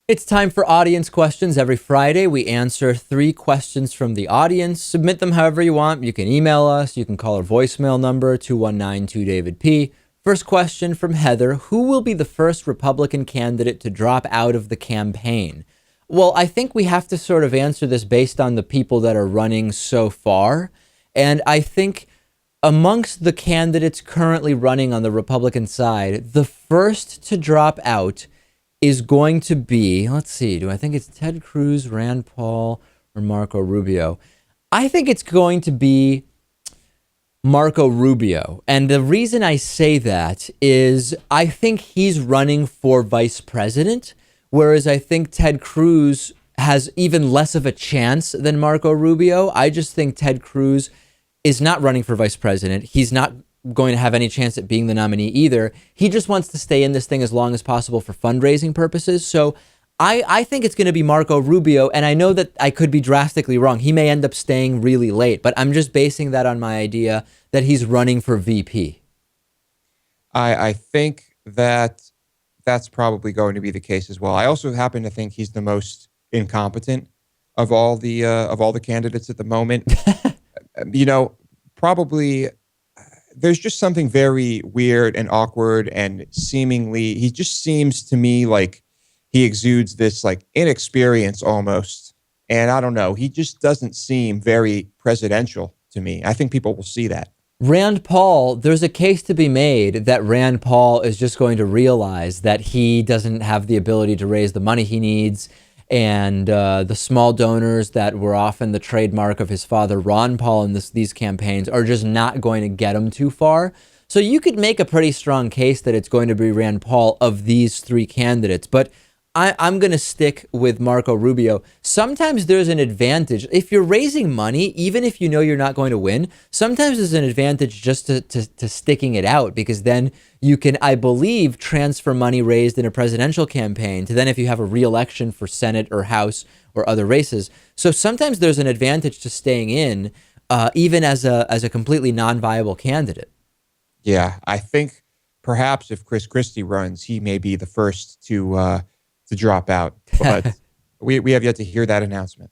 It's time for audience questions. Every Friday, we answer 3 questions from the audience. Submit them however you want. You can email us. You can call our voicemail number, 219-2-DAVID-P. First question from Heather. Who will be the first Republican candidate to drop out of the campaign? Well, I think we have to sort of answer this based on the people that are running so far. And I think amongst the candidates currently running on the Republican side, the first to drop out is going to be, let's see, do I think it's Ted Cruz, Rand Paul, or Marco Rubio? I think it's going to be Marco Rubio. And the reason I say that is I think he's running for vice president, whereas I think Ted Cruz has even less of a chance than Marco Rubio. I just think Ted Cruz is not running for vice president. He's not going to have any chance at being the nominee either. He just wants to stay in this thing as long as possible for fundraising purposes. So I think it's going to be Marco Rubio, and I know that I could be drastically wrong. He may end up staying really late, but I'm just basing that on my idea that he's running for VP. I think that that's probably going to be the case as well. I also happen to think he's the most incompetent of all the candidates at the moment. Probably there's just something very weird and awkward and seemingly, he just seems to me like he exudes this like inexperience almost. And I don't know, he just doesn't seem very presidential to me. I think people will see that. Rand Paul, there's a case to be made that Rand Paul is just going to realize that he doesn't have the ability to raise the money he needs. And the small donors that were often the trademark of his father, Ron Paul, in these campaigns are just not going to get him too far. So you could make a pretty strong case that it's going to be Rand Paul of these 3 candidates. But I'm going to stick with Marco Rubio. Sometimes there's an advantage. If you're raising money, even if you know you're not going to win, sometimes there's an advantage just to sticking it out, because then you can, I believe, transfer money raised in a presidential campaign to then if you have a re-election for Senate or House or other races. So sometimes there's an advantage to staying in, even as a completely non-viable candidate. Yeah, I think perhaps if Chris Christie runs, he may be the first to drop out. But we have yet to hear that announcement.